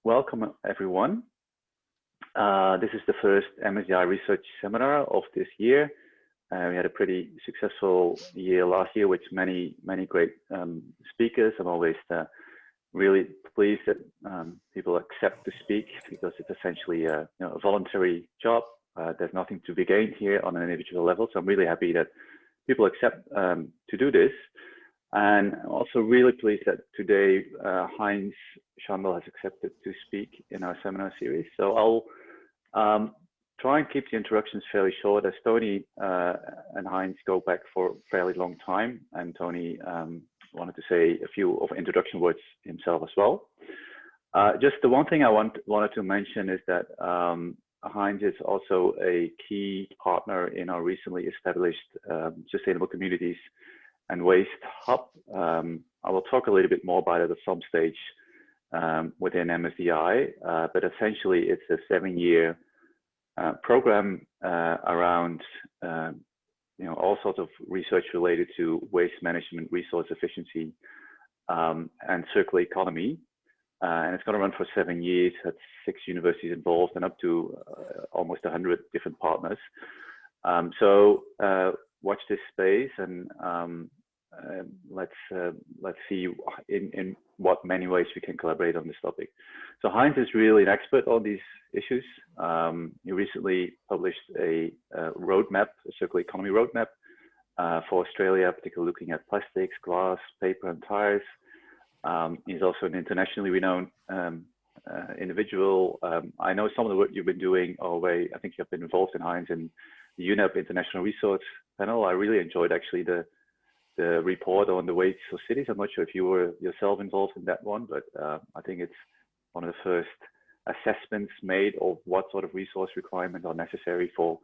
welcome everyone. This is the first MSDI research seminar of this year. We had a pretty successful year last year with many great speakers. I'm always really pleased that people accept to speak because it's essentially a voluntary job. There's nothing to be gained here on an individual level. So I'm really happy that people accept to do this. And I'm also really pleased that today Heinz Schandl has accepted to speak in our seminar series. So I'll try and keep the introductions fairly short, as Tony and Heinz go back for a fairly long time, and Tony wanted to say a few of introduction words himself as well. Just the one thing I wanted to mention is that Heinz is also a key partner in our recently established Sustainable Communities and Waste Hub. I will talk a little bit more about it at some stage within MSDI, but essentially it's a 7-year program around all sorts of research related to waste management, resource efficiency, and circular economy. And it's going to run for 7 years. That's 6 universities involved and up to almost 100 different partners. So watch this space, and let's see in what many ways we can collaborate on this topic. So Heinz is really an expert on these issues. He recently published a roadmap, a circular economy roadmap for Australia, particularly looking at plastics, glass, paper, and tires. He's also an internationally renowned individual. I know some of the work you've been doing, I think you've been involved in Heinz in the UNEP International Resource Panel. I really enjoyed actually the report on the waste of cities. I'm not sure if you were yourself involved in that one, but I think it's one of the first assessments made of what sort of resource requirements are necessary for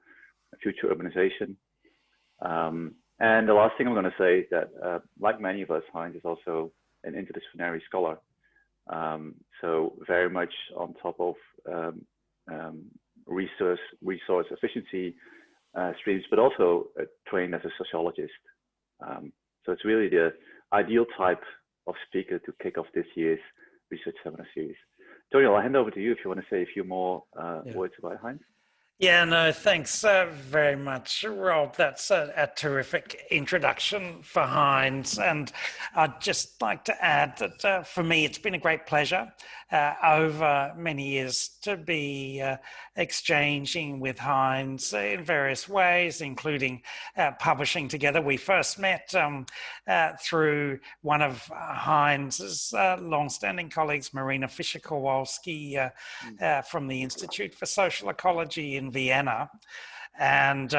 future urbanization. And the last thing I'm going to say is that, like many of us, Heinz is also an interdisciplinary scholar. So very much on top of resource efficiency streams, but also trained as a sociologist. So it's really the ideal type of speaker to kick off this year's research seminar series. Tony, I'll hand over to you if you want to say a few more words about Heinz. Yeah, no, thanks very much, Rob. That's a terrific introduction for Heinz. And I'd just like to add that for me, it's been a great pleasure over many years to be exchanging with Heinz in various ways, including publishing together. We first met through one of Heinz's long-standing colleagues, Marina Fischer-Kowalski from the Institute for Social Ecology in Vienna, and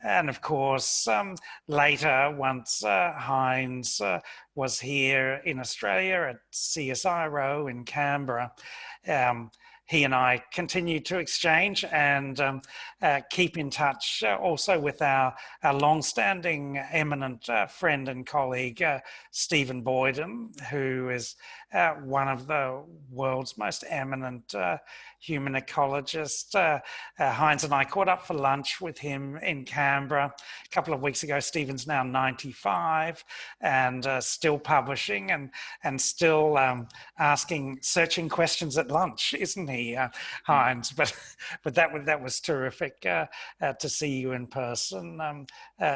of course later, once Heinz was here in Australia at CSIRO in Canberra, he and I continue to exchange and keep in touch also with our long-standing eminent friend and colleague, Stephen Boyden, who is one of the world's most eminent human ecologists. Heinz and I caught up for lunch with him in Canberra a couple of weeks ago. Stephen's now 95 and still publishing and still searching questions at lunch, isn't he, Heinz? But that was terrific to see you in person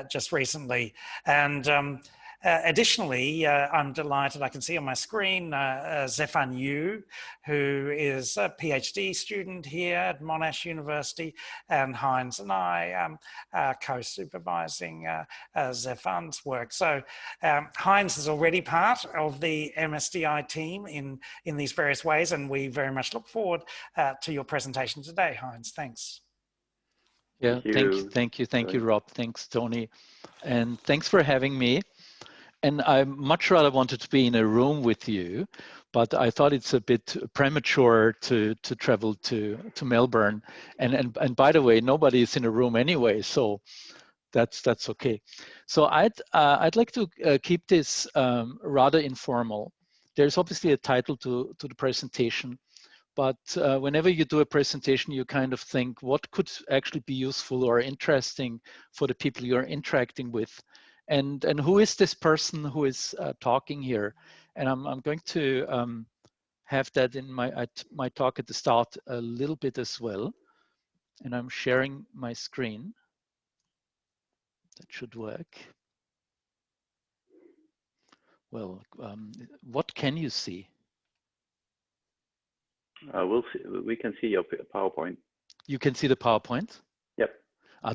just recently. And additionally, I'm delighted, I can see on my screen Zefan Yu, who is a PhD student here at Monash University, and Heinz and I are co-supervising Zefan's work. So Heinz is already part of the MSDI team in these various ways, and we very much look forward to your presentation today, Heinz. Thanks. Yeah, thank you, Rob. Thanks, Tony. And thanks for having me. And I much rather wanted to be in a room with you, but I thought it's a bit premature to travel to Melbourne. And by the way, nobody is in a room anyway, so that's okay. So I'd like to keep this rather informal. There's obviously a title to the presentation, but whenever you do a presentation, you kind of think what could actually be useful or interesting for the people you're interacting with. And who is this person who is talking here? And I'm going to have that in my talk at the start a little bit as well. And I'm sharing my screen. That should work. Well, what can you see? We'll see. We can see your PowerPoint. You can see the PowerPoint? Yep.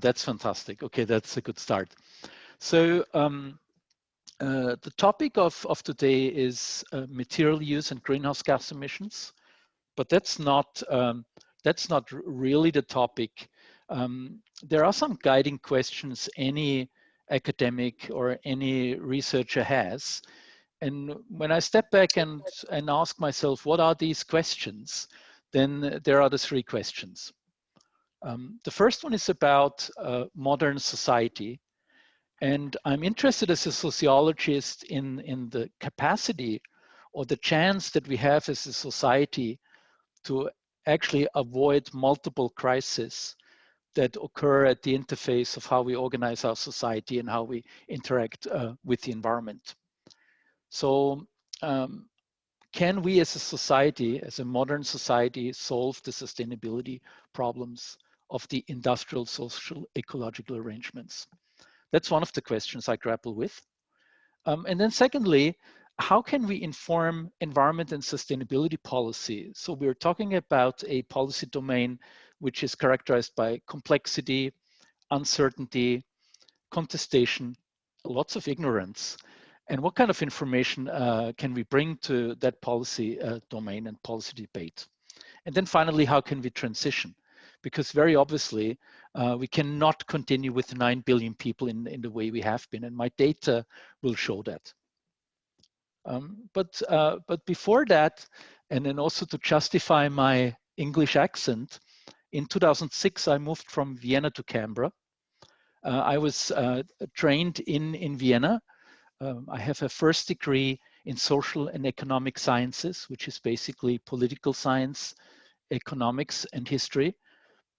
That's fantastic. Okay, that's a good start. So the topic of today is material use and greenhouse gas emissions, but that's not really the topic. There are some guiding questions any academic or any researcher has. And when I step back and ask myself, what are these questions? Then there are the three questions. The first one is about modern society. And I'm interested as a sociologist in the capacity or the chance that we have as a society to actually avoid multiple crises that occur at the interface of how we organize our society and how we interact with the environment. So can we as a society, as a modern society, solve the sustainability problems of the industrial, social, ecological arrangements? That's one of the questions I grapple with. And then secondly, how can we inform environment and sustainability policy? So we're talking about a policy domain which is characterized by complexity, uncertainty, contestation, lots of ignorance. And what kind of information can we bring to that policy domain and policy debate? And then finally, how can we transition? Because very obviously, we cannot continue with 9 billion people in the way we have been, and my data will show that. But before that, and then also to justify my English accent, in 2006, I moved from Vienna to Canberra. I was trained in Vienna. I have a first degree in social and economic sciences, which is basically political science, economics, and history.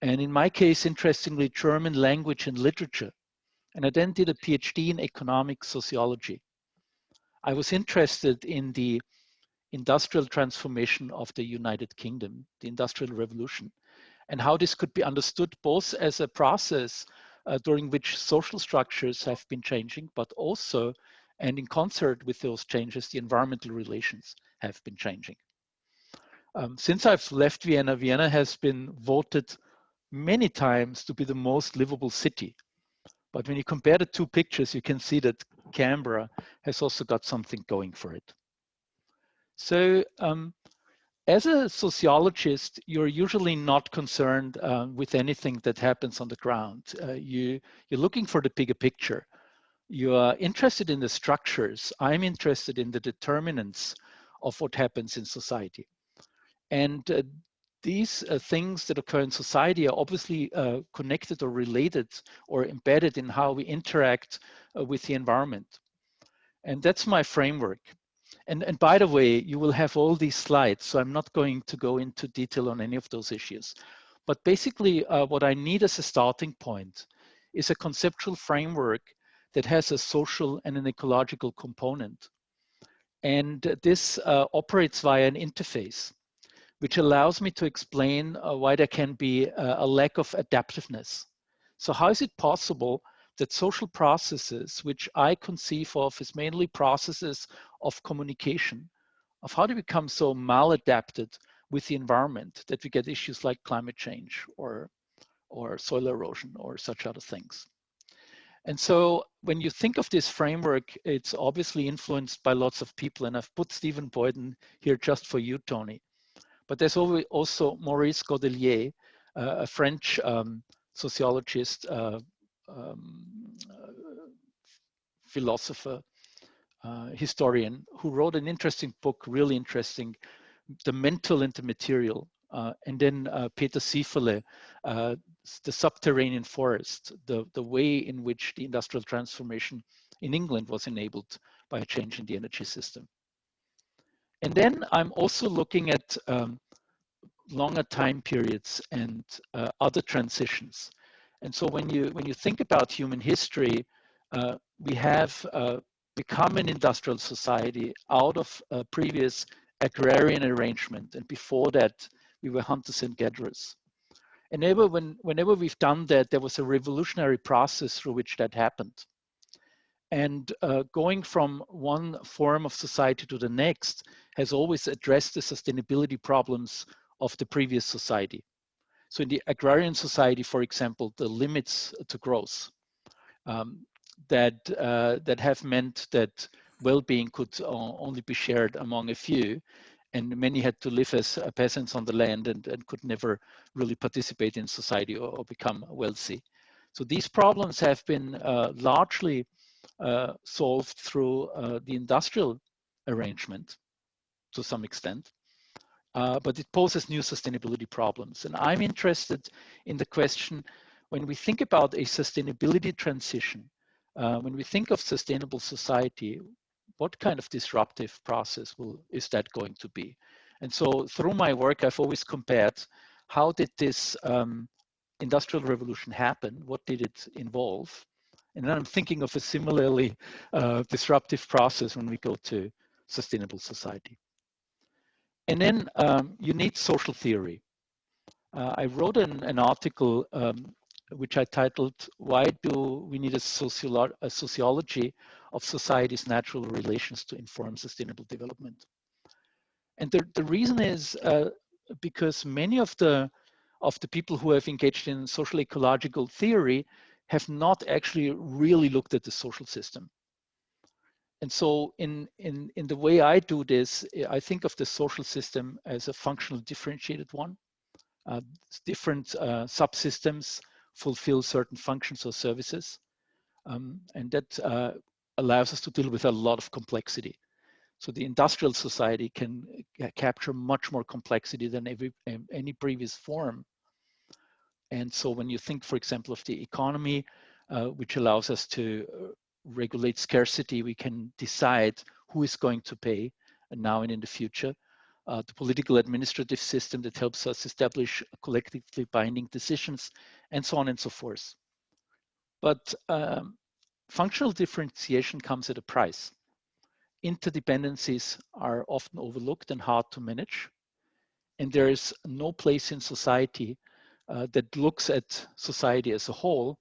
And in my case, interestingly, German language and literature. And I then did a PhD in economic sociology. I was interested in the industrial transformation of the United Kingdom, the Industrial Revolution, and how this could be understood both as a process during which social structures have been changing, but also, and in concert with those changes, the environmental relations have been changing. Since I've left Vienna, Vienna has been voted many times to be the most livable city. But when you compare the two pictures, you can see that Canberra has also got something going for it. So as a sociologist, you're usually not concerned with anything that happens on the ground. You're looking for the bigger picture. You are interested in the structures. I'm interested in the determinants of what happens in society. And these things that occur in society are obviously connected or related or embedded in how we interact with the environment. And that's my framework. And by the way, you will have all these slides, so I'm not going to go into detail on any of those issues. But basically, what I need as a starting point is a conceptual framework that has a social and an ecological component. And this operates via an interface, which allows me to explain why there can be a lack of adaptiveness. So how is it possible that social processes, which I conceive of as mainly processes of communication, of how they become so maladapted with the environment that we get issues like climate change or soil erosion or such other things. And so when you think of this framework, it's obviously influenced by lots of people. And I've put Stephen Boyden here just for you, Tony. But there's also Maurice Godelier, a French sociologist, philosopher, historian, who wrote an interesting book, really interesting, The Mental and the Material. And then Peter Siefele, The Subterranean Forest, the way in which the industrial transformation in England was enabled by a change in the energy system. And then I'm also looking at longer time periods and other transitions. And so when you think about human history, we have become an industrial society out of previous agrarian arrangement, and before that, we were hunters and gatherers. And whenever we've done that, there was a revolutionary process through which that happened. And going from one form of society to the next has always addressed the sustainability problems of the previous society. So in the agrarian society, for example, the limits to growth that have meant that well-being could only be shared among a few, and many had to live as peasants on the land and could never really participate in society or become wealthy. So these problems have been largely solved through the industrial arrangement to some extent, but it poses new sustainability problems. And I'm interested in the question, when we think about a sustainability transition, when we think of sustainable society, what kind of disruptive process is that going to be? And so through my work, I've always compared how did this industrial revolution happen? What did it involve? And then I'm thinking of a similarly disruptive process when we go to sustainable society. And then you need social theory. I wrote an article which I titled, "Why do we need a sociology of society's natural relations to inform sustainable development?" And the reason is because many of the people who have engaged in social ecological theory have not actually really looked at the social system. And so in the way I do this, I think of the social system as a functional differentiated one. Different subsystems fulfill certain functions or services. And that allows us to deal with a lot of complexity. So the industrial society can capture much more complexity than any previous form. And so when you think, for example, of the economy, which allows us to regulate scarcity, we can decide who is going to pay now and in the future. The political administrative system that helps us establish collectively binding decisions, and so on and so forth. But functional differentiation comes at a price. Interdependencies are often overlooked and hard to manage. And there is no place in society that looks at society as a whole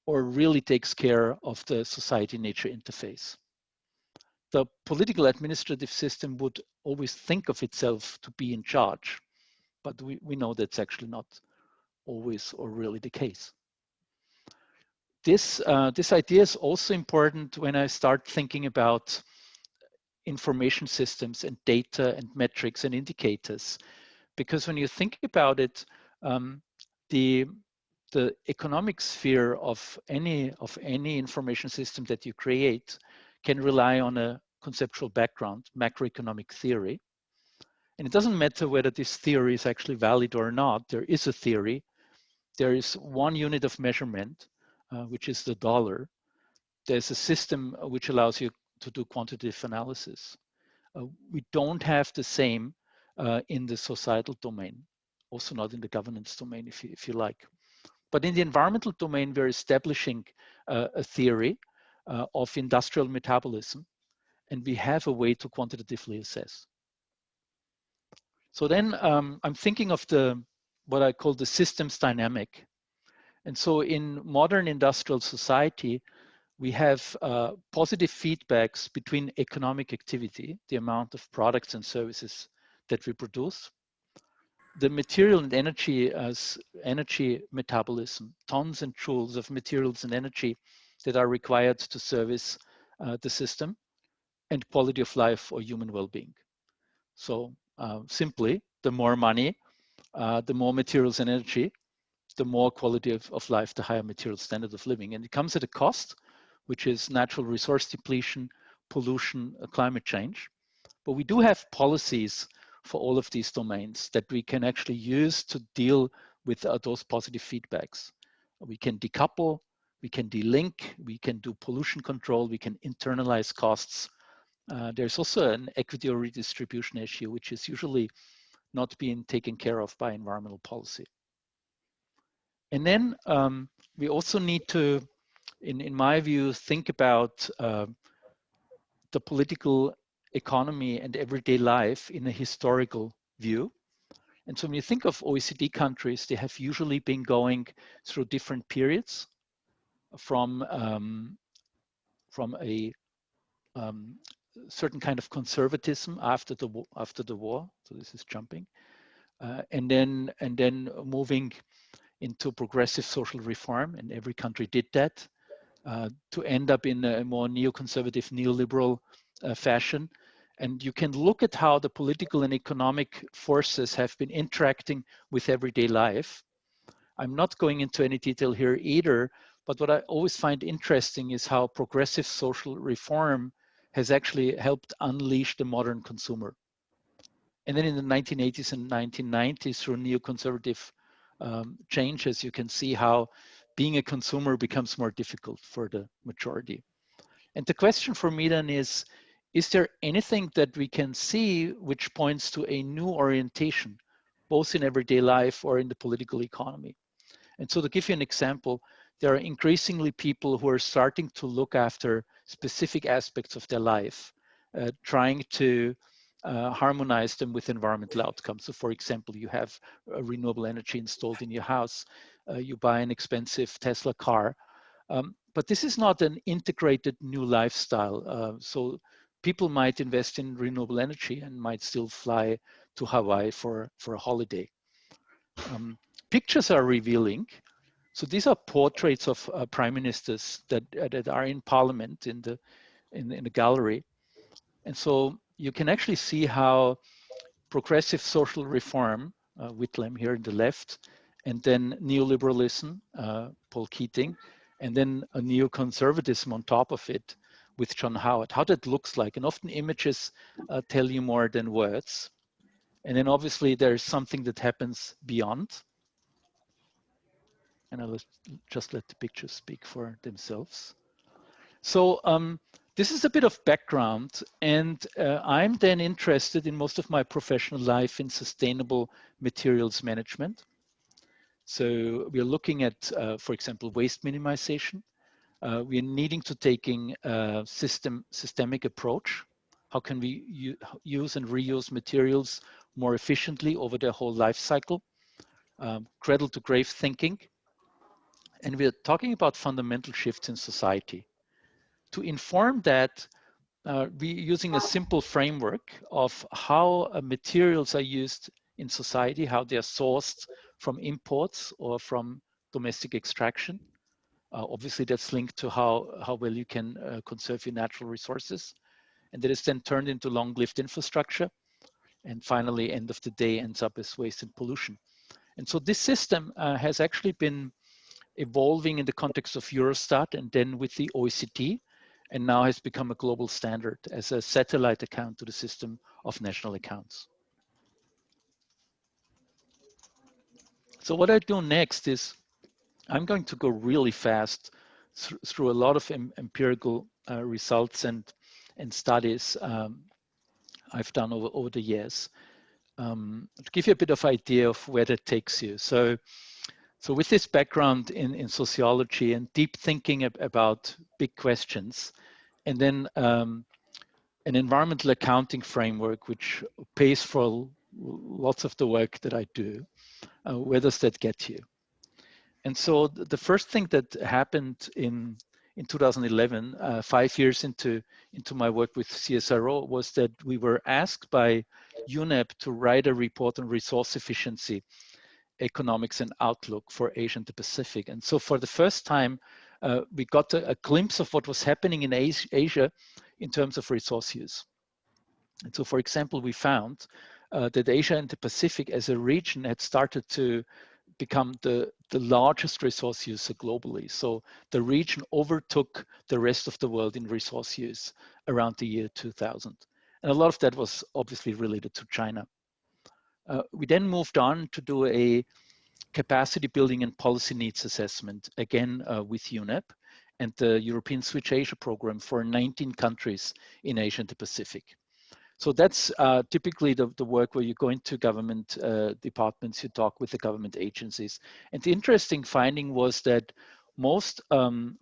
or really takes care of the society-nature interface. The political administrative system would always think of itself to be in charge, but we know that's actually not always or really the case. This idea is also important when I start thinking about information systems and data and metrics and indicators, because when you think about it, the economic sphere of any information system that you create can rely on a conceptual background, macroeconomic theory. And it doesn't matter whether this theory is actually valid or not. There is a theory. There is one unit of measurement, which is the dollar. There's a system which allows you to do quantitative analysis. We don't have the same in the societal domain, also not in the governance domain, if you like. But in the environmental domain, we're establishing a theory of industrial metabolism, and we have a way to quantitatively assess. So then I'm thinking of what I call the systems dynamic. And so in modern industrial society, we have positive feedbacks between economic activity, the amount of products and services that we produce, the material and energy as energy metabolism, tons and joules of materials and energy that are required to service the system, and quality of life or human well-being. So simply, the more money, the more materials and energy, the more quality of life, the higher material standard of living. And it comes at a cost, which is natural resource depletion, pollution, climate change. But we do have policies for all of these domains that we can actually use to deal with those positive feedbacks. We can decouple, we can delink, we can do pollution control, we can internalize costs. There's also an equity or redistribution issue, which is usually not being taken care of by environmental policy. And then we also need to, in my view, think about the political economy and everyday life in a historical view. And so when you think of OECD countries, they have usually been going through different periods from a certain kind of conservatism after the war. So this is jumping, and then moving into progressive social reform, and every country did that, to end up in a more neoconservative, neoliberal fashion. And you can look at how the political and economic forces have been interacting with everyday life. I'm not going into any detail here either, but what I always find interesting is how progressive social reform has actually helped unleash the modern consumer. And then in the 1980s and 1990s, through neoconservative changes, you can see how being a consumer becomes more difficult for the majority. And the question for me then is there anything that we can see which points to a new orientation, both in everyday life or in the political economy? And so to give you an example, there are increasingly people who are starting to look after specific aspects of their life, trying to harmonize them with environmental outcomes. So for example, you have renewable energy installed in your house, you buy an expensive Tesla car, but this is not an integrated new lifestyle. So people might invest in renewable energy and might still fly to Hawaii for a holiday. Pictures are revealing. So these are portraits of prime ministers that are in parliament in the gallery. And so you can actually see how progressive social reform, Whitlam here in the left, and then neoliberalism, Paul Keating, and then a neoconservatism on top of it with John Howard, how that looks like. And often images tell you more than words. And then obviously there's something that happens beyond. And I'll just let the pictures speak for themselves. So this is a bit of background, and I'm then interested in most of my professional life in sustainable materials management. So we're looking at, for example, waste minimization. We're needing to taking a systemic approach. How can we use and reuse materials more efficiently over their whole life cycle? Cradle to grave thinking. And we're talking about fundamental shifts in society. To inform that, we're using a simple framework of how materials are used in society, how they are sourced from imports or from domestic extraction. Obviously, that's linked to how well you can conserve your natural resources. And that is then turned into long-lived infrastructure. And finally, end of the day, ends up as waste and pollution. And so this system has actually been evolving in the context of Eurostat and then with the OECD, and now has become a global standard as a satellite account to the system of national accounts. So what I do next is I'm going to go really fast through a lot of empirical results and studies I've done over the years to give you a bit of idea of where that takes you. So with this background in sociology and deep thinking about big questions, and then an environmental accounting framework which pays for lots of the work that I do, where does that get you? And so the first thing that happened in 2011, 5 years into my work with CSIRO, was that we were asked by UNEP to write a report on resource efficiency, economics and outlook for Asia and the Pacific. And so for the first time, we got a glimpse of what was happening in Asia in terms of resource use. And so, for example, we found that Asia and the Pacific as a region had started to become the largest resource user globally. So the region overtook the rest of the world in resource use around the year 2000. And a lot of that was obviously related to China. We then moved on to do a capacity building and policy needs assessment, again with UNEP and the European Switch Asia program for 19 countries in Asia and the Pacific. So that's typically the work where you go into government departments, you talk with the government agencies. And the interesting finding was that most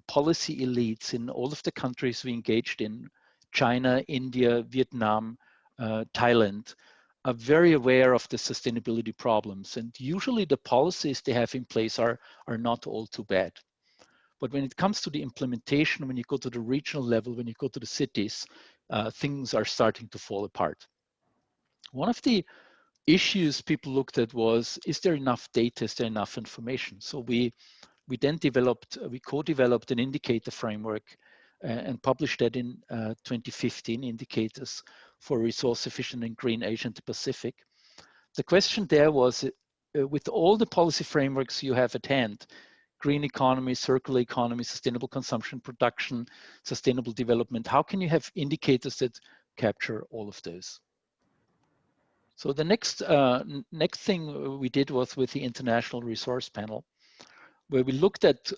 policy elites in all of the countries we engaged in China, India, Vietnam, Thailand, are very aware of the sustainability problems. And usually the policies they have in place are not all too bad. But when it comes to the implementation, when you go to the regional level, when you go to the cities, things are starting to fall apart. One of the issues people looked at was, is there enough data, is there enough information? So we co-developed an indicator framework and published that in 2015, indicators for resource efficient and green Asia and the Pacific. The question there was, with all the policy frameworks you have at hand, green economy, circular economy, sustainable consumption, production, sustainable development, how can you have indicators that capture all of those? So the next thing we did was with the International Resource Panel, where we looked at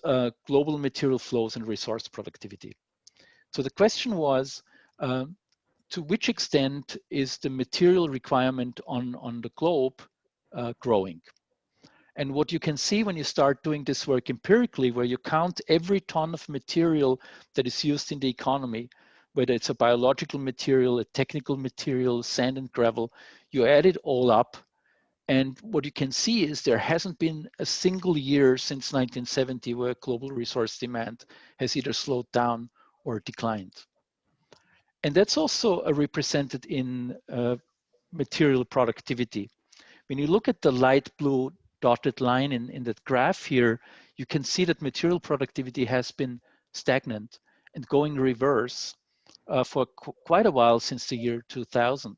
global material flows and resource productivity. So the question was, to which extent is the material requirement on the globe growing? And what you can see when you start doing this work empirically, where you count every ton of material that is used in the economy, whether it's a biological material, a technical material, sand and gravel, you add it all up. And what you can see is there hasn't been a single year since 1970 where global resource demand has either slowed down or declined. And that's also represented in material productivity. When you look at the light blue dotted line in that graph here, you can see that material productivity has been stagnant and going reverse for quite a while since the year 2000,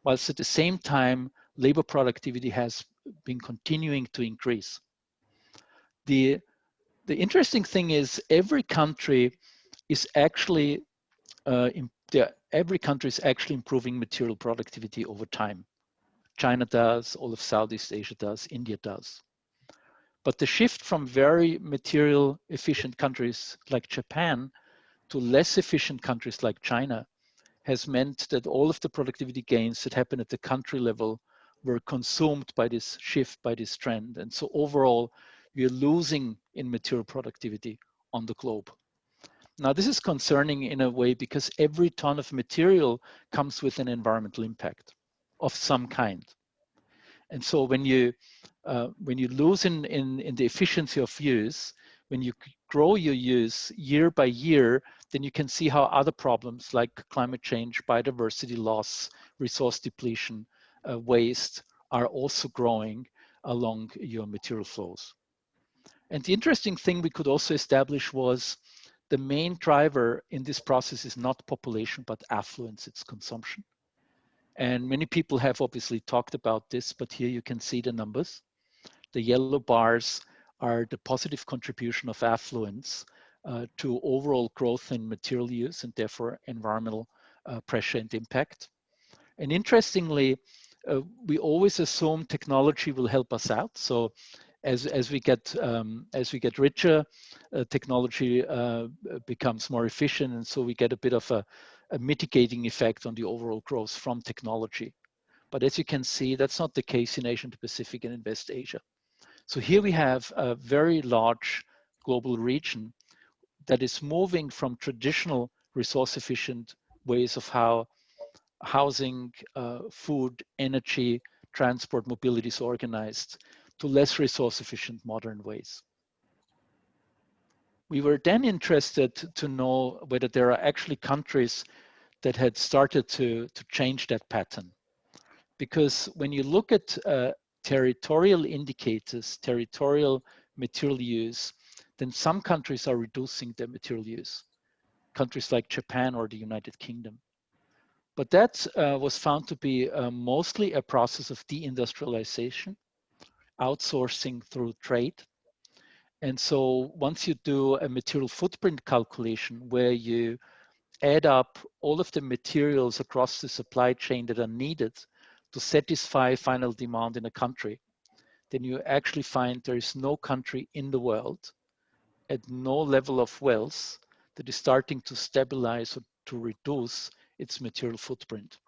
whilst at the same time, labor productivity has been continuing to increase. The interesting thing is every country is actually improving material productivity over time. China does, all of Southeast Asia does, India does. But the shift from very material efficient countries like Japan to less efficient countries like China has meant that all of the productivity gains that happen at the country level were consumed by this shift, by this trend. And so overall, we're losing in material productivity on the globe. Now, this is concerning in a way because every ton of material comes with an environmental impact of some kind. And so when you lose in the efficiency of use, when you grow your use year by year, then you can see how other problems like climate change, biodiversity loss, resource depletion, waste are also growing along your material flows. And the interesting thing we could also establish was the main driver in this process is not population, but affluence, it's consumption. And many people have obviously talked about this, but here you can see the numbers. The yellow bars are the positive contribution of affluence to overall growth in material use and therefore environmental pressure and impact. And interestingly, we always assume technology will help us out. So as we get richer, technology becomes more efficient, and so we get a bit of a mitigating effect on the overall growth from technology. But as you can see, that's not the case in Asia Pacific and in West Asia. So here we have a very large global region that is moving from traditional resource efficient ways of how housing, food, energy, transport, mobility is organized to less resource efficient modern ways. We were then interested to know whether there are actually countries that had started to change that pattern. Because when you look at territorial indicators, territorial material use, then some countries are reducing their material use. Countries like Japan or the United Kingdom. But that was found to be mostly a process of deindustrialization, outsourcing through trade. And so once you do a material footprint calculation where you add up all of the materials across the supply chain that are needed to satisfy final demand in a country, then you actually find there is no country in the world at no level of wealth that is starting to stabilize or to reduce its material footprint.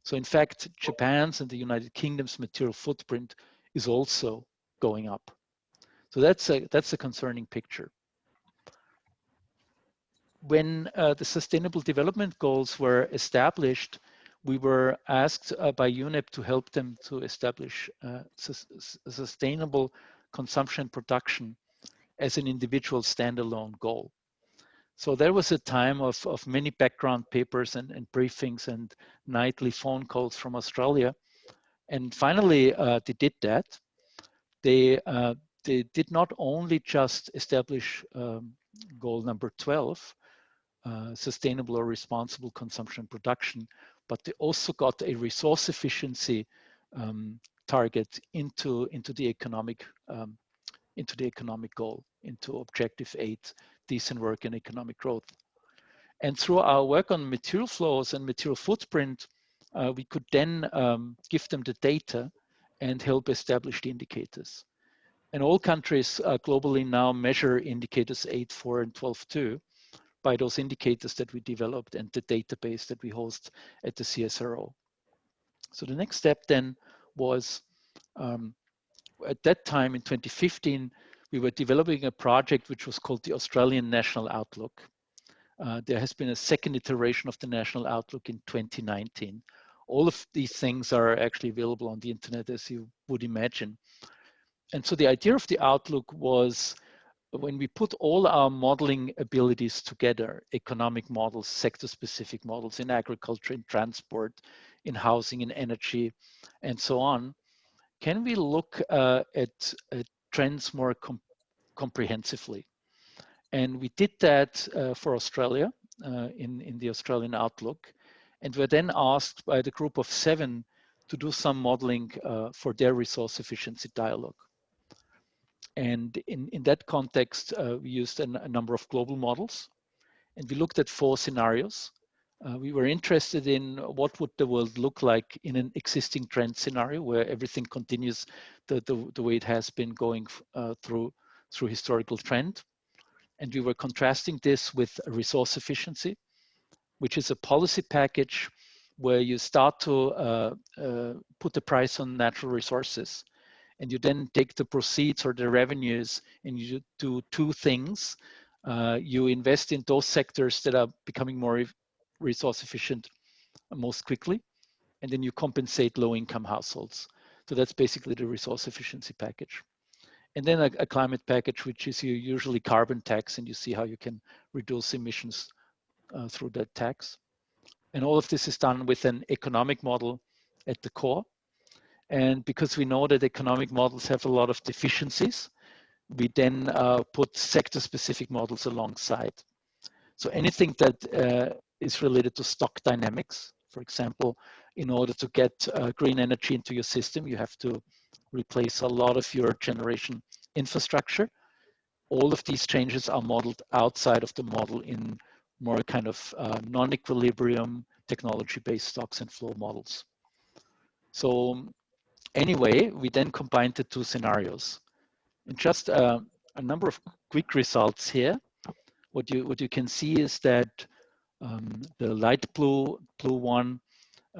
So in fact, Japan's and the United Kingdom's material footprint is also going up. So that's a concerning picture. when the Sustainable Development Goals were established, we were asked by UNEP to help them to establish sustainable consumption and production as an individual standalone goal. So there was a time of many background papers and briefings and nightly phone calls from Australia. And finally, they did that. They did not only just establish goal number 12, sustainable or responsible consumption and production, but they also got a resource efficiency target into the economic goal, into Objective 8, decent work and economic growth. And through our work on material flows and material footprint, we could then give them the data and help establish the indicators. And all countries globally now measure indicators 8.4 and 12.2 by those indicators that we developed and the database that we host at the CSIRO. So the next step then was, at that time in 2015, we were developing a project which was called the Australian National Outlook. There has been a second iteration of the National Outlook in 2019. All of these things are actually available on the internet, as you would imagine. And so the idea of the Outlook was, when we put all our modeling abilities together, economic models, sector-specific models in agriculture, in transport, in housing, in energy, and so on, can we look at trends more comprehensively? And we did that for Australia in the Australian Outlook. And we're then asked by the group of 7 to do some modeling for their resource efficiency dialogue. And in that context, we used a number of global models, and we looked at 4 scenarios. We were interested in what would the world look like in an existing trend scenario where everything continues the way it has been going through historical trend. And we were contrasting this with resource efficiency, which is a policy package where you start to put the price on natural resources. And you then take the proceeds or the revenues and you do 2 things. You invest in those sectors that are becoming more resource efficient most quickly, and then you compensate low-income households. So that's basically the resource efficiency package. And then a climate package, which is usually carbon tax, and you see how you can reduce emissions through that tax. And all of this is done with an economic model at the core. And because we know that economic models have a lot of deficiencies, we then put sector-specific models alongside. So anything that is related to stock dynamics, for example, in order to get green energy into your system, you have to replace a lot of your generation infrastructure. All of these changes are modeled outside of the model in more kind of non-equilibrium technology-based stocks and flow models. So anyway, we then combined the 2 scenarios. And just a number of quick results here. What you can see is that the light blue one,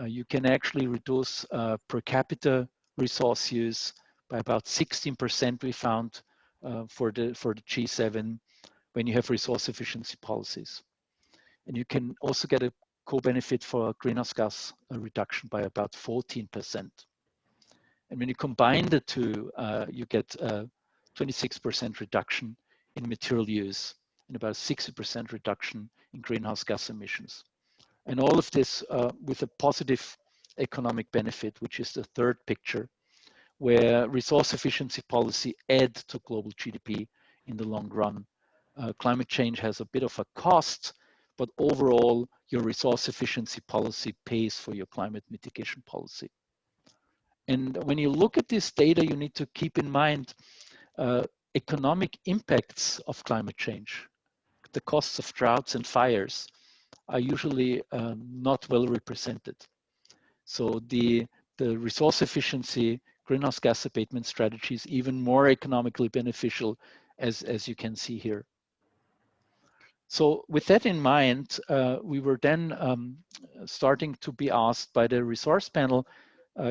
you can actually reduce per capita resource use by about 16%, we found for the G7 when you have resource efficiency policies. And you can also get a co-benefit for greenhouse gas reduction by about 14%. And when you combine the 2, you get a 26% reduction in material use and about 60% reduction in greenhouse gas emissions. And all of this with a positive economic benefit, which is the 3rd picture, where resource efficiency policy add to global GDP in the long run. Climate change has a bit of a cost, but overall, your resource efficiency policy pays for your climate mitigation policy. And when you look at this data, you need to keep in mind economic impacts of climate change. The costs of droughts and fires are usually not well represented. So the resource efficiency, greenhouse gas abatement strategy is even more economically beneficial, as you can see here. So with that in mind, we were then starting to be asked by the resource panel,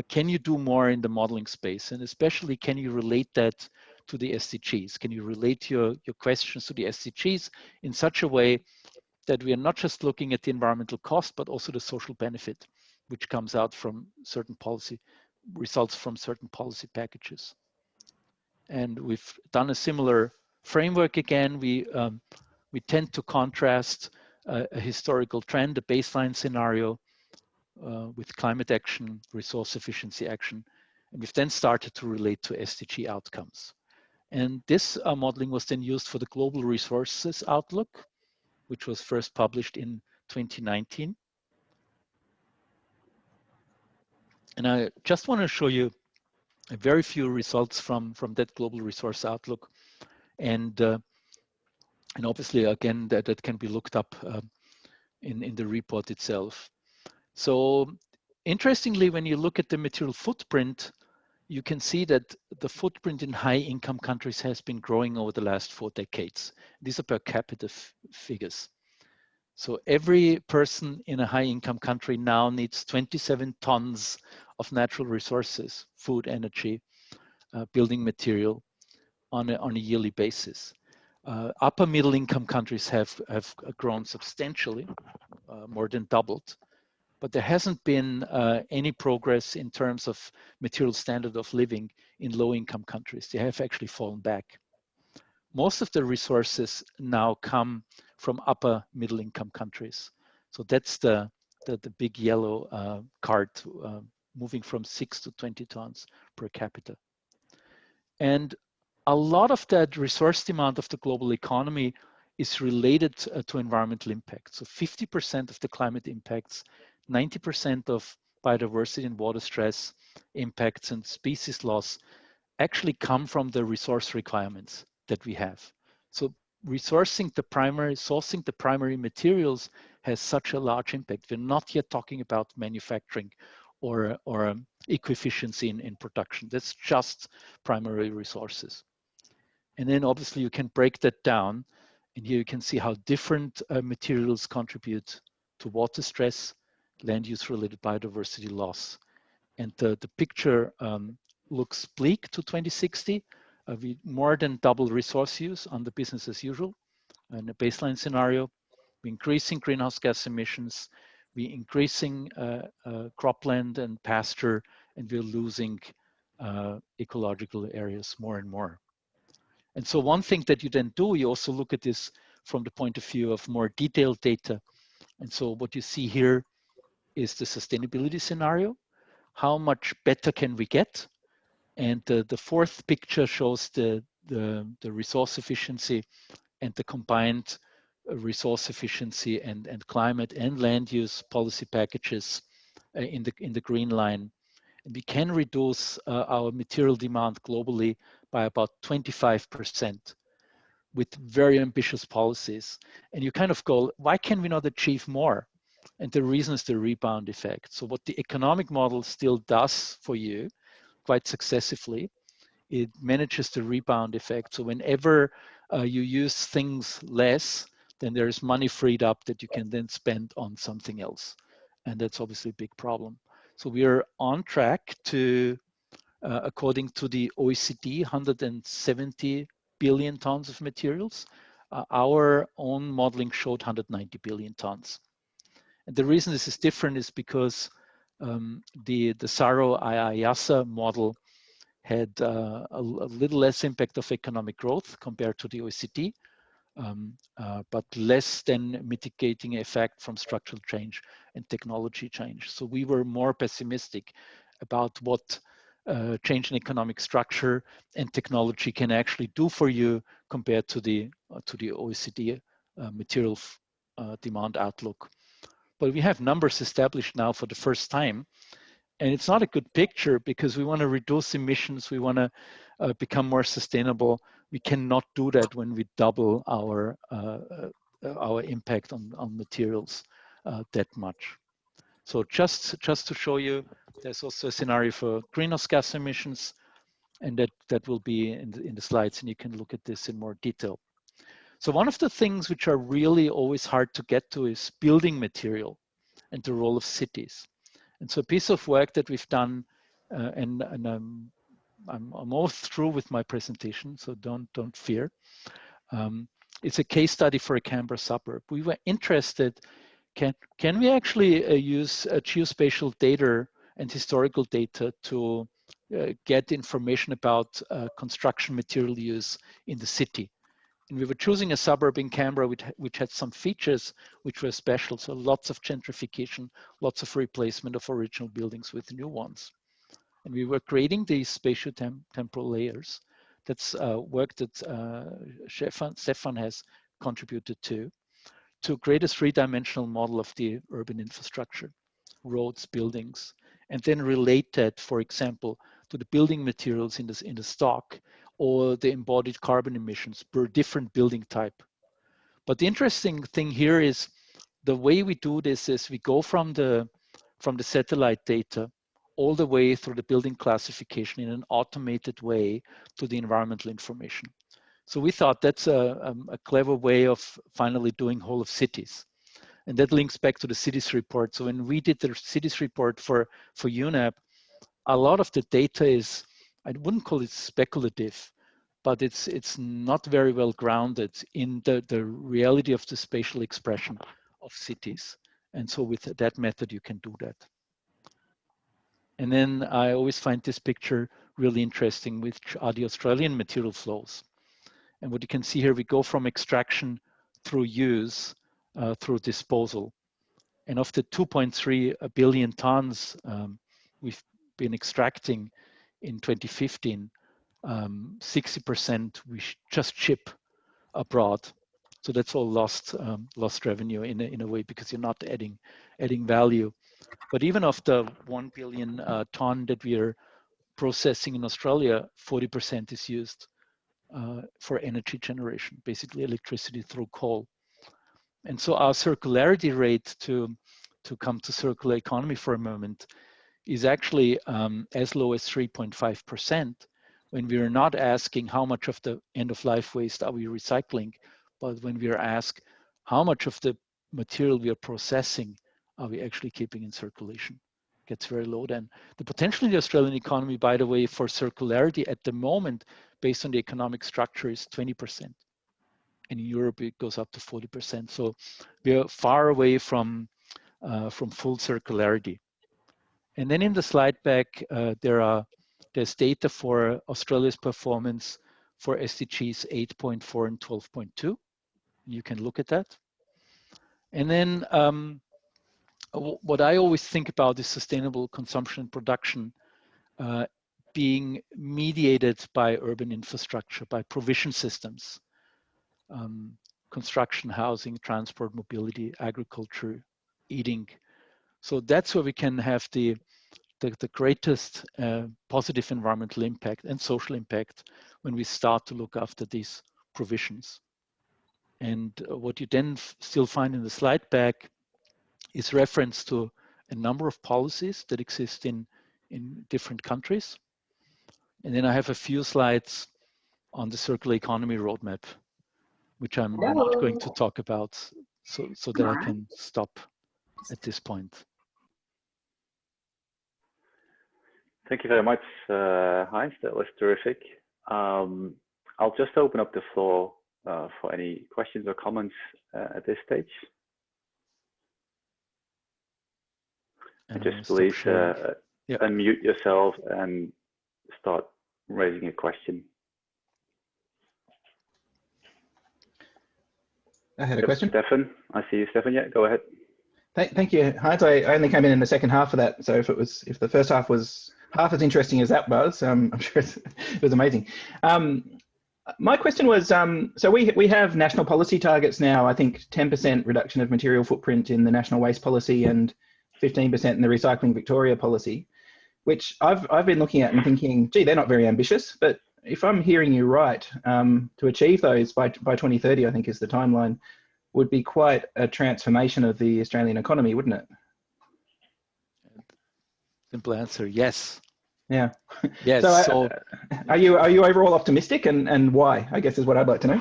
can you do more in the modeling space? And especially, can you relate that to the SDGs? Can you relate your questions to the SDGs in such a way that we are not just looking at the environmental cost, but also the social benefit, which comes out from certain policy, results from certain policy packages. And we've done a similar framework again. We tend to contrast a historical trend, a baseline scenario with climate action, resource efficiency action, and we've then started to relate to SDG outcomes. And this modeling was then used for the Global Resources Outlook, which was first published in 2019. And I just want to show you a very few results from that Global Resource Outlook. And obviously, again, that can be looked up in the report itself. So interestingly, when you look at the material footprint, you can see that the footprint in high income countries has been growing over the last 4 decades. These are per capita figures. So every person in a high income country now needs 27 tons of natural resources, food, energy, building material on a yearly basis. Upper middle income countries have grown substantially, more than doubled. But there hasn't been any progress in terms of material standard of living in low-income countries. They have actually fallen back. Most of the resources now come from upper middle-income countries. So that's the big yellow card, moving from 6 to 20 tons per capita. And a lot of that resource demand of the global economy is related to environmental impact. So 50% of the climate impacts, 90% of biodiversity and water stress impacts and species loss actually come from the resource requirements that we have. So sourcing the primary materials has such a large impact. We're not yet talking about manufacturing or eco-efficiency in production. That's just primary resources. And then obviously you can break that down, and here you can see how different materials contribute to water stress, land use related biodiversity loss. And the picture looks bleak to 2060. We more than double resource use on the business as usual in a baseline scenario. We're increasing greenhouse gas emissions. We're increasing cropland and pasture, and we're losing ecological areas more and more. And so one thing that you then do, you also look at this from the point of view of more detailed data. And so what you see here is the sustainability scenario. How much better can we get? And the fourth picture shows the resource efficiency and the combined resource efficiency and climate and land use policy packages in the green line. And we can reduce our material demand globally by about 25% with very ambitious policies. And you kind of go, why can we not achieve more? And the reason is the rebound effect. So what the economic model still does for you quite successfully, it manages the rebound effect. So whenever you use things less, then there's money freed up that you can then spend on something else. And that's obviously a big problem. So we are on track to, according to the OECD, 170 billion tons of materials. Our own modeling showed 190 billion tons. And the reason this is different is because the CSIRO IIASA model had a little less impact of economic growth compared to the OECD, but less than mitigating effect from structural change and technology change. So we were more pessimistic about what change in economic structure and technology can actually do for you compared to the OECD material demand outlook. But we have numbers established now for the first time. And it's not a good picture because we want to reduce emissions. We want to become more sustainable. We cannot do that when we double our impact on materials that much. So just to show you, there's also a scenario for greenhouse gas emissions, and that will be in the slides, and you can look at this in more detail. So one of the things which are really always hard to get to is building material and the role of cities. And so a piece of work that we've done, and I'm almost through with my presentation, so don't fear, it's a case study for a Canberra suburb. We were interested, can we actually use geospatial data and historical data to get information about construction material use in the city? And we were choosing a suburb in Canberra which had some features which were special. So lots of gentrification, lots of replacement of original buildings with new ones. And we were creating these spatio-temporal layers. That's work that Stefan has contributed to create a three-dimensional model of the urban infrastructure, roads, buildings, and then relate that, for example, to the building materials in the stock or the embodied carbon emissions per different building type. But the interesting thing here is the way we do this is we go from the satellite data all the way through the building classification in an automated way to the environmental information. So we thought that's a clever way of finally doing whole of cities. And that links back to the cities report. So when we did the cities report for UNEP, a lot of the data is, I wouldn't call it speculative, but it's not very well grounded in the reality of the spatial expression of cities. And so with that method, you can do that. And then I always find this picture really interesting, which are the Australian material flows. And what you can see here, we go from extraction through use, through disposal. And of the 2.3 billion tons we've been extracting in 2015, 60% we just ship abroad. So that's all lost revenue in a way, because you're not adding value. But even of the 1 billion ton that we are processing in Australia, 40% is used for energy generation, basically electricity through coal. And so our circularity rate, to come to circular economy for a moment, is actually as low as 3.5%, when we are not asking how much of the end-of-life waste are we recycling, but when we are asked how much of the material we are processing are we actually keeping in circulation. It gets very low then. The potential in the Australian economy, by the way, for circularity at the moment, based on the economic structure, is 20%. And in Europe, it goes up to 40%. So we are far away from full circularity. And then in the slide back, there's data for Australia's performance for SDGs 8.4 and 12.2. You can look at that. And then what I always think about is sustainable consumption and production being mediated by urban infrastructure, by provision systems, construction, housing, transport, mobility, agriculture, eating. So that's where we can have the greatest positive environmental impact and social impact when we start to look after these provisions. And what you then still find in the slide back is reference to a number of policies that exist in different countries. And then I have a few slides on the circular economy roadmap, which I'm not going to talk about, so that I can stop at this point. Thank you very much, Heinz. That was terrific. I'll just open up the floor for any questions or comments at this stage. And just please unmute yourself and start raising a question. I had a question. Stefan, I see you, Stefan. Yeah, go ahead. Thank you, Heinz. I only came in the second half of that, so if the first half was half as interesting as that was, I'm sure it was amazing. My question was, so we have national policy targets now. I think 10% reduction of material footprint in the national waste policy and 15% in the Recycling Victoria policy, which I've been looking at and thinking, gee, they're not very ambitious. But if I'm hearing you right, to achieve those by 2030, I think is the timeline, would be quite a transformation of the Australian economy, wouldn't it? Simple answer, yes. Yeah. Yes. So, are you overall optimistic, and why? I guess is what I'd like to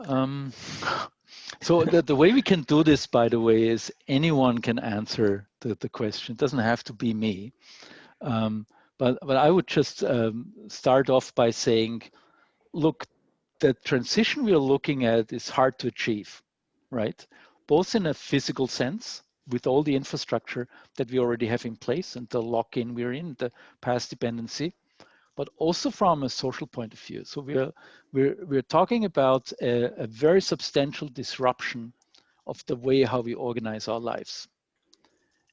know. So the way we can do this, by the way, is anyone can answer the question. It doesn't have to be me. But I would just start off by saying, look, the transition we are looking at is hard to achieve, right? Both in a physical sense, with all the infrastructure that we already have in place and the lock-in we're in, the past dependency, but also from a social point of view. So we're talking about a very substantial disruption of the way how we organize our lives.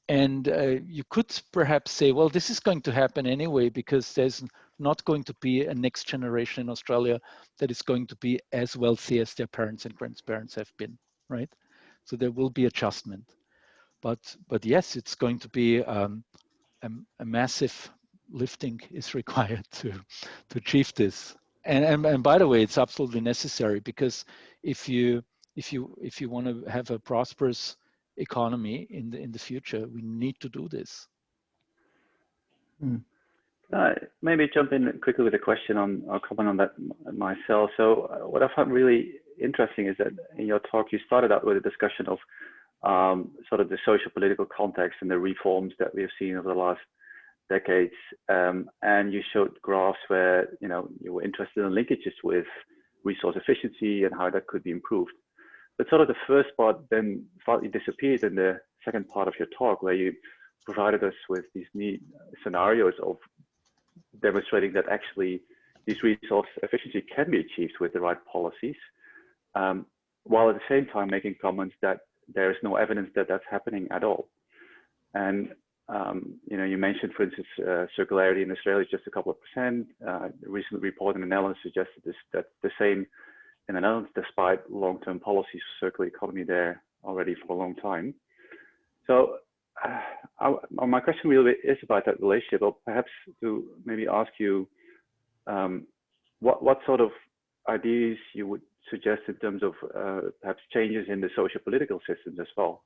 And you could perhaps say, well, this is going to happen anyway, because there's not going to be a next generation in Australia that is going to be as wealthy as their parents and grandparents have been, right? So there will be adjustment. But yes, it's going to be a massive lifting is required to achieve this. And by the way, it's absolutely necessary, because if you want to have a prosperous economy in the future, we need to do this. Maybe jump in quickly with a question I'll comment on that myself. So what I found really interesting is that in your talk, you started out with a discussion of sort of the social political context and the reforms that we have seen over the last decades. And you showed graphs where, you were interested in linkages with resource efficiency and how that could be improved. But sort of the first part then slightly disappeared in the second part of your talk, where you provided us with these neat scenarios of demonstrating that actually this resource efficiency can be achieved with the right policies, while at the same time making comments that there is no evidence that that's happening at all. And you mentioned, for instance, circularity in Australia is just a couple of percent. A recent report in the Netherlands suggested that the same in the Netherlands, despite long-term policies for circular economy there already for a long time. So my question really is about that relationship, or perhaps to maybe ask you what sort of ideas you would suggest in terms of perhaps changes in the social political systems as well.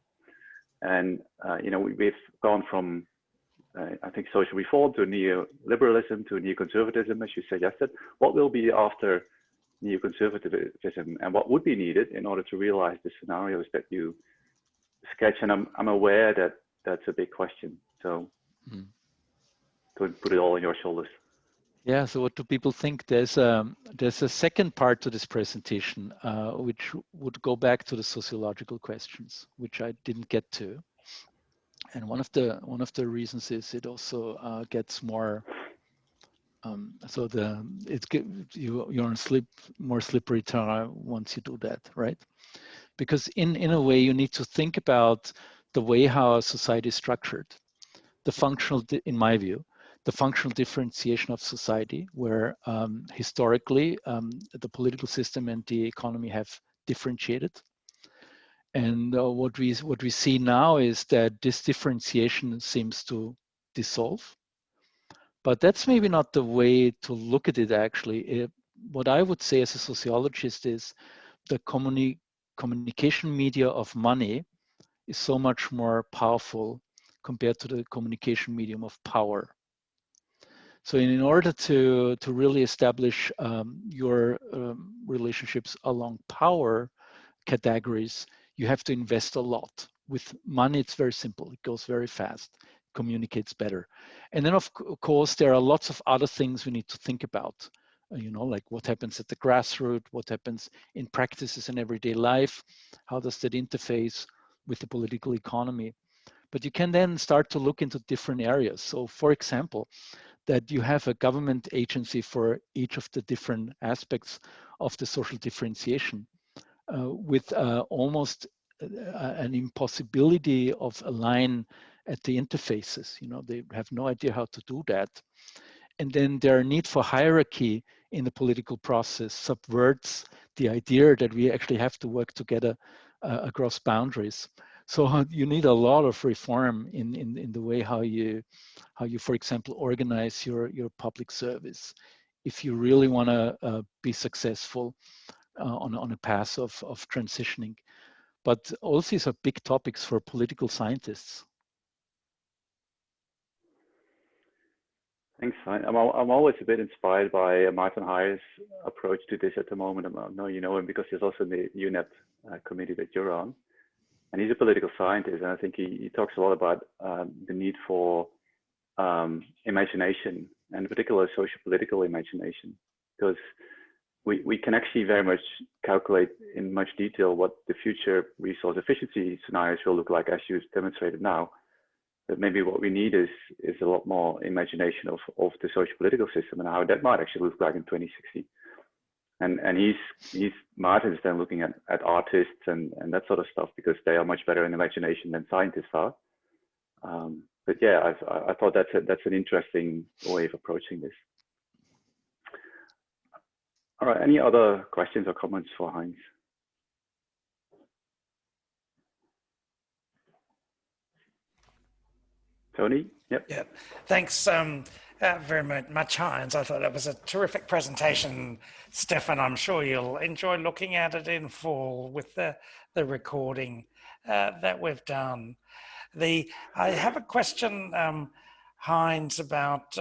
And we've gone from I think social reform to neoliberalism to neoconservatism, as you suggested. What will be after neoconservatism, and what would be needed in order to realize the scenarios that you sketch? And I'm aware that that's a big question, so don't put it all on your shoulders. Yeah, so what do people think? There's a second part to this presentation, which would go back to the sociological questions, which I didn't get to. And one of the reasons is it also gets more you're on more slippery terrain once you do that, right? Because in a way you need to think about the way how a society is structured, the functional, in my view, the functional differentiation of society, where historically the political system and the economy have differentiated. And what we see now is that this differentiation seems to dissolve. But that's maybe not the way to look at it, actually. What I would say as a sociologist is the communication media of money is so much more powerful compared to the communication medium of power. So in order to really establish your relationships along power categories, you have to invest a lot. With money, it's very simple. It goes very fast, communicates better. And then of course, there are lots of other things we need to think about, like what happens at the grassroots, what happens in practices in everyday life, how does that interface with the political economy. But you can then start to look into different areas. So for example, that you have a government agency for each of the different aspects of the social differentiation with almost an impossibility of a line at the interfaces. They have no idea how to do that. And then their need for hierarchy in the political process subverts the idea that we actually have to work together across boundaries. So you need a lot of reform in the way how you, for example, organize your public service, if you really want to be successful on a path of transitioning. But all these are big topics for political scientists. Thanks. I'm always a bit inspired by Martin Hayes' approach to this at the moment. I know you know him because he's also in the UNEP committee that you're on. And he's a political scientist, and I think he talks a lot about the need for imagination, and in particular social political imagination, because we can actually very much calculate in much detail what the future resource efficiency scenarios will look like, as you demonstrated now. But maybe what we need is a lot more imagination of the socio-political system and how that might actually look like in 2060. And Martin is then looking at artists and that sort of stuff, because they are much better in imagination than scientists are. But yeah, I thought that's an interesting way of approaching this. All right, any other questions or comments for Heinz? Tony? Yep. Yeah, thanks very much, Heinz. I thought that was a terrific presentation, Stefan. I'm sure you'll enjoy looking at it in full with the recording that we've done. I have a question, Heinz, about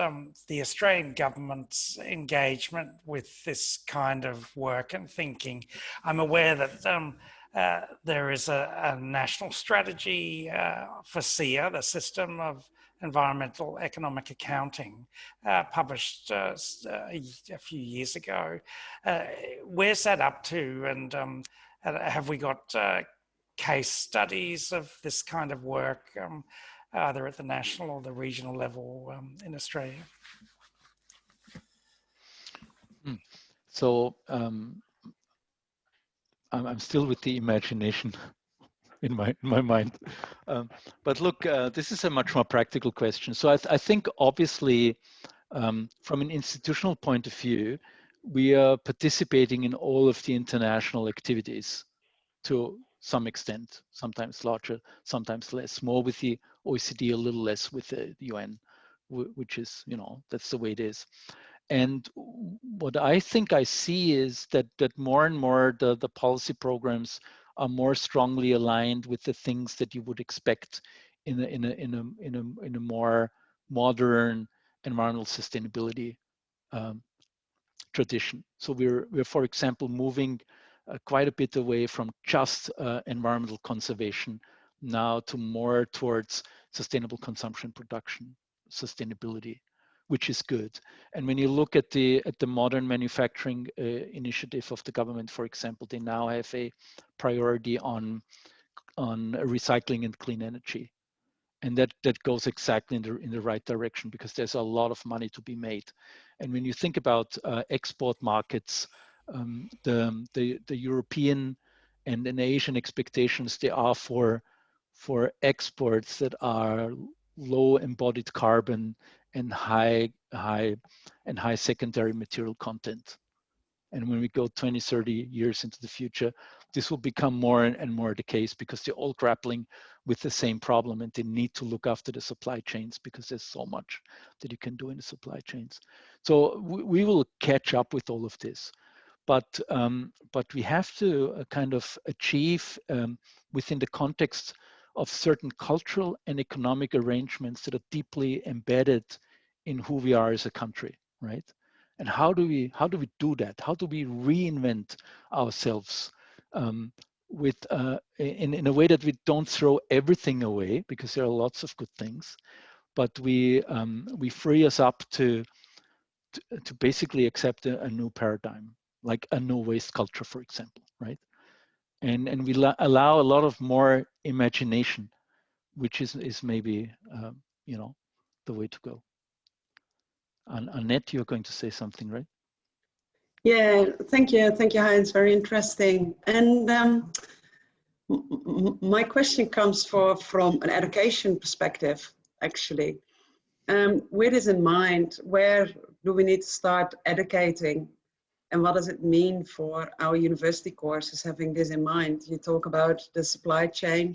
the Australian government's engagement with this kind of work and thinking. I'm aware that there is a national strategy for SIA, the System of Environmental Economic Accounting, published a few years ago. Where's that up to? And have we got case studies of this kind of work, either at the national or the regional level in Australia? So I'm still with the imagination in my mind. But look, this is a much more practical question. So I think obviously from an institutional point of view, we are participating in all of the international activities to some extent, sometimes larger, sometimes less, more with the OECD, a little less with the UN, which is, that's the way it is. And what I think I see is that more and more the policy programs are more strongly aligned with the things that you would expect in a more modern environmental sustainability tradition. So we're for example moving quite a bit away from just environmental conservation now to more towards sustainable consumption, production, sustainability, which is good. And when you look at the modern manufacturing initiative of the government, for example, they now have a priority on recycling and clean energy. And that goes exactly in the right direction, because there's a lot of money to be made. And when you think about export markets, the European and the Asian expectations, they are for exports that are low embodied carbon and high secondary material content. And when we go 20, 30 years into the future, this will become more and more the case, because they're all grappling with the same problem and they need to look after the supply chains, because there's so much that you can do in the supply chains. So we will catch up with all of this. But we have to kind of achieve within the context of certain cultural and economic arrangements that are deeply embedded in who we are as a country, right? And how do we do that? How do we reinvent ourselves in a way that we don't throw everything away, because there are lots of good things, but we free us up to basically accept a new paradigm, like a no waste culture, for example, right? And we allow a lot of more imagination, which is maybe the way to go. Annette, you're going to say something, right? Yeah, thank you, Heinz. Very interesting. And my question comes from an education perspective, actually. With this in mind, where do we need to start educating, and what does it mean for our university courses having this in mind? You talk about the supply chain,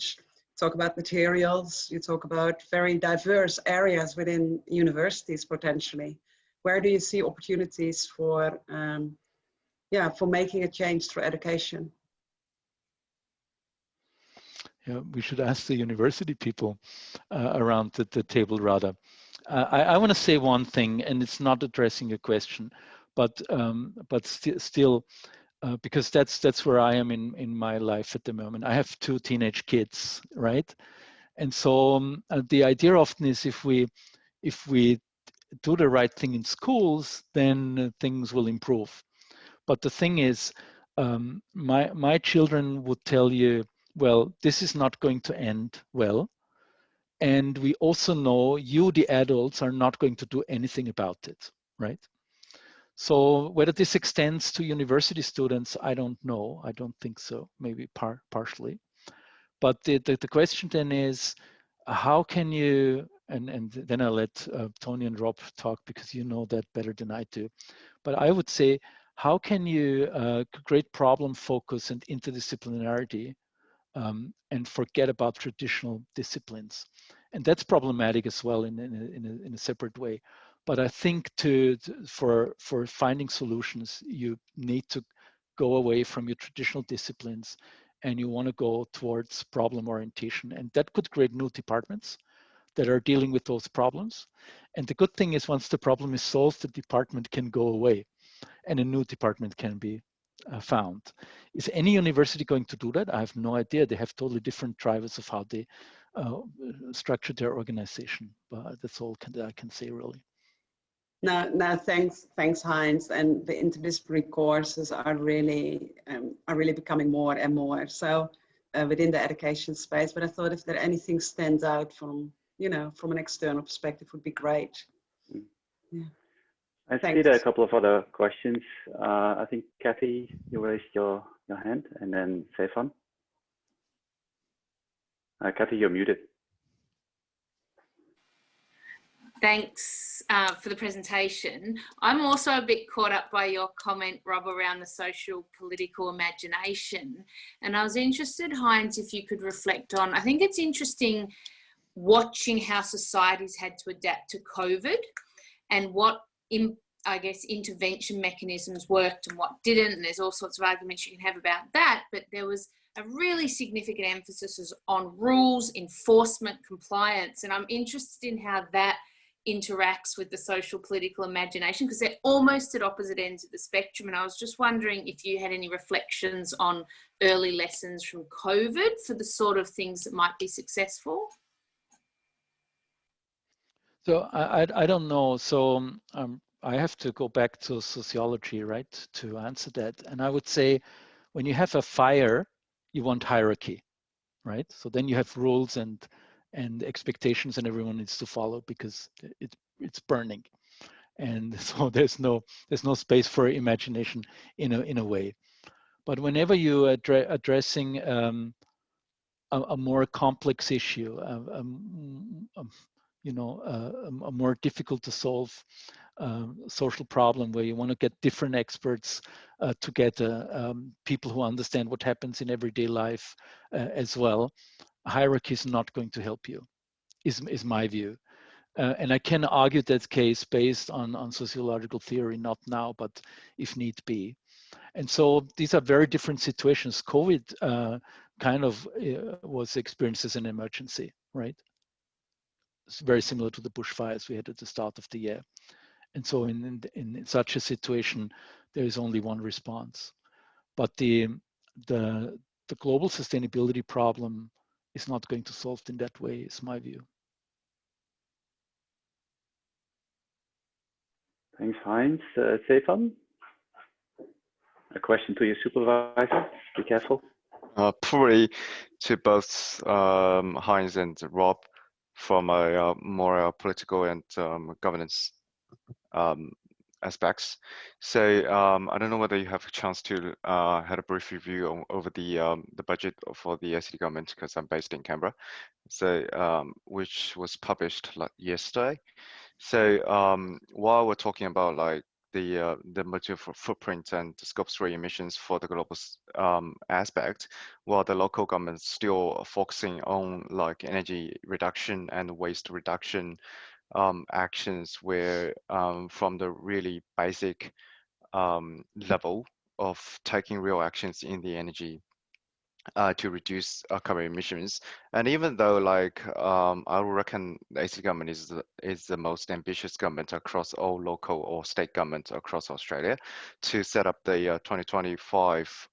talk about materials, you talk about very diverse areas within universities potentially. Where do you see opportunities for making a change through education? Yeah, we should ask the university people around the table rather. I want to say one thing, and it's not addressing your question, but still, because that's where I am in my life at the moment. I have 2 teenage kids, right? And so the idea often is if we do the right thing in schools, then things will improve. But the thing is, my children would tell you, well, this is not going to end well. And we also know you, the adults, are not going to do anything about it, right? So whether this extends to university students, I don't know. I don't think so, maybe partially. But the question then is, how can you, and then I'll let Tony and Rob talk because you know that better than I do. But I would say, how can you create problem focus and interdisciplinarity and forget about traditional disciplines? And that's problematic as well in a separate way. But I think for finding solutions, you need to go away from your traditional disciplines and you want to go towards problem orientation. And that could create new departments that are dealing with those problems. And the good thing is once the problem is solved, the department can go away and a new department can be found. Is any university going to do that? I have no idea. They have totally different drivers of how they structure their organization. But that's all that I can say, really. No, thanks, Heinz. And the interdisciplinary courses are really becoming more and more so within the education space. But I thought if there anything stands out from an external perspective, would be great. Yeah. I see there are a couple of other questions. I think Kathy, you raised your hand, and then Stefan. Kathy, you're muted. Thanks for the presentation. I'm also a bit caught up by your comment, Rob, around the social political imagination. And I was interested, Heinz, if you could reflect on, I think it's interesting watching how societies had to adapt to COVID and what, I guess, intervention mechanisms worked and what didn't. And there's all sorts of arguments you can have about that. But there was a really significant emphasis on rules, enforcement, compliance. And I'm interested in how that interacts with the social political imagination, because they're almost at opposite ends of the spectrum. And I was just wondering if you had any reflections on early lessons from COVID for the sort of things that might be successful. So I don't know. So I have to go back to sociology, right, to answer that. And I would say when you have a fire, you want hierarchy, right? So then you have rules and expectations and everyone needs to follow because it's burning. And so there's no space for imagination in a way. But whenever you addressing a more complex issue, a more difficult to solve social problem where you want to get different experts together, people who understand what happens in everyday life as well, hierarchy is not going to help you, is my view. And I can argue that case based on sociological theory, not now, but if need be. And so these are very different situations. COVID kind of was experienced as an emergency, right? It's very similar to the bushfires we had at the start of the year. And so in such a situation, there is only one response. But the global sustainability problem is not going to solve in that way, is my view. Thanks, Heinz. Stefan, a question to your supervisor. Be careful. Probably to both Heinz and Rob from a more political and governance aspects. So I don't know whether you have a chance to had a brief review over the budget for the ICT government, because I'm based in Canberra, so which was published yesterday. So while we're talking about like the material footprint and the Scope 3 emissions for the global aspect, while the local government's still focusing on like energy reduction and waste reduction actions, where from the really basic level of taking real actions in the energy to reduce carbon emissions. And even though like I reckon the ACT government is the most ambitious government across all local or state governments across Australia to set up the 2025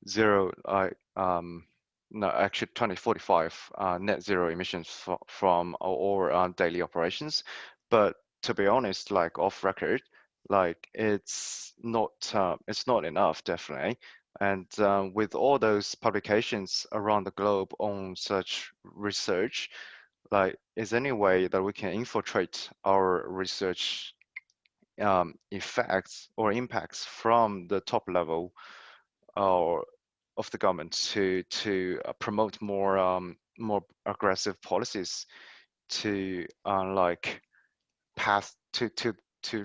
2045 net zero emissions from our daily operations. But to be honest, like off record, like it's not enough, definitely. And with all those publications around the globe on such research, like, is there any way that we can infiltrate our research effects or impacts from the top level or of the government to promote more aggressive policies to like path to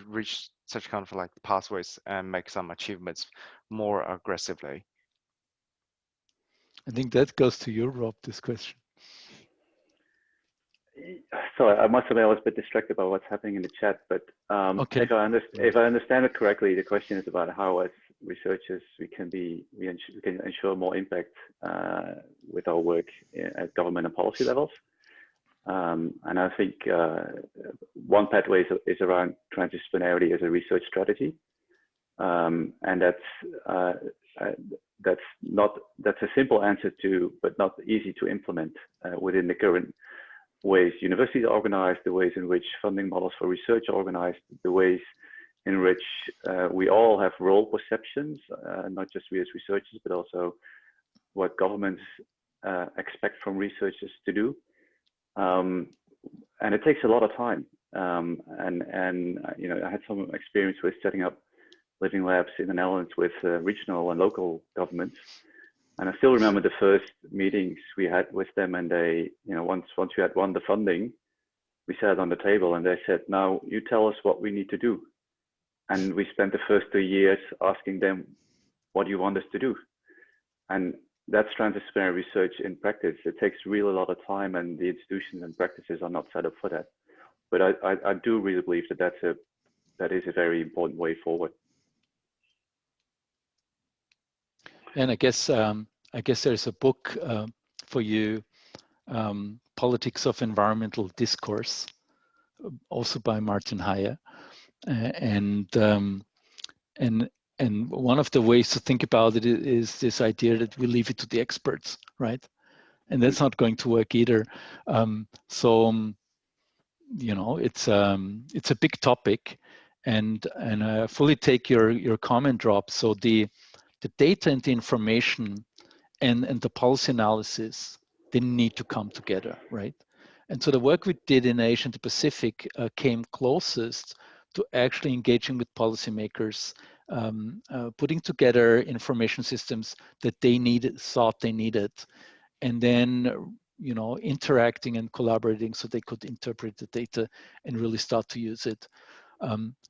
reach such kind of like pathways and make some achievements more aggressively? I think that goes to you, Rob, this question. So I must admit I was a bit distracted by what's happening in the chat, but okay. if I understand it correctly, the question is about how, as researchers, we can ensure more impact with our work at government and policy levels. And I think one pathway is around transdisciplinarity as a research strategy, and that's a simple answer to, but not easy to implement within the current ways universities are organized, the ways in which funding models for research are organized, the ways in which we all have role perceptions, not just we as researchers, but also what governments expect from researchers to do. And it takes a lot of time. And you know, I had some experience with setting up living labs in the Netherlands with regional and local governments. And I still remember the first meetings we had with them, and they, you know, once we had won the funding, we sat on the table and they said, now you tell us what we need to do. And we spent the first 2 years asking them, what do you want us to do? And that's transdisciplinary research in practice. It takes really a lot of time, and the institutions and practices are not set up for that. But I do really believe that that is a very important way forward. And I guess there's a book for you, Politics of Environmental Discourse, also by Martin Heyer, and one of the ways to think about it is this idea that we leave it to the experts, right? And that's not going to work either. You know, it's a big topic, and I fully take your comment, Rob. So the data and the information and the policy analysis, they need to come together, right? And so the work we did in Asia and the Pacific came closest to actually engaging with policymakers, putting together information systems that they thought they needed, and then, you know, interacting and collaborating so they could interpret the data and really start to use it.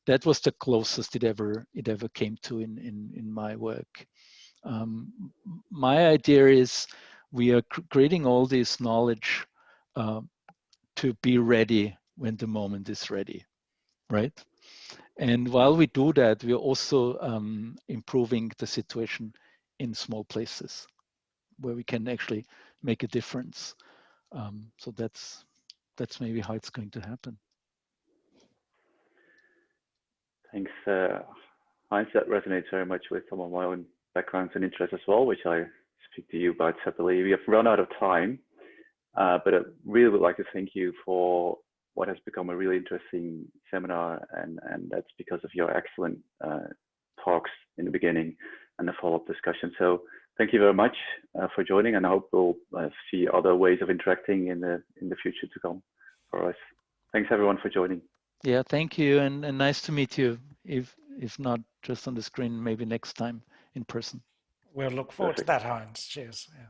That was the closest it ever came to in my work. My idea is we are creating all this knowledge to be ready when the moment is ready, right? And while we do that, we're also improving the situation in small places where we can actually make a difference. So that's maybe how it's going to happen. Thanks, Heinz. That resonates very much with some of my own backgrounds and interests as well, which I speak to you about separately. We have run out of time, but I really would like to thank you for what has become a really interesting seminar, and that's because of your excellent talks in the beginning and the follow-up discussion. So thank you very much for joining, and I hope we'll see other ways of interacting in the future to come for us. Thanks everyone for joining. Yeah, thank you, and nice to meet you. If not just on the screen, maybe next time in person. We'll look forward to that, Heinz. Cheers. Yeah.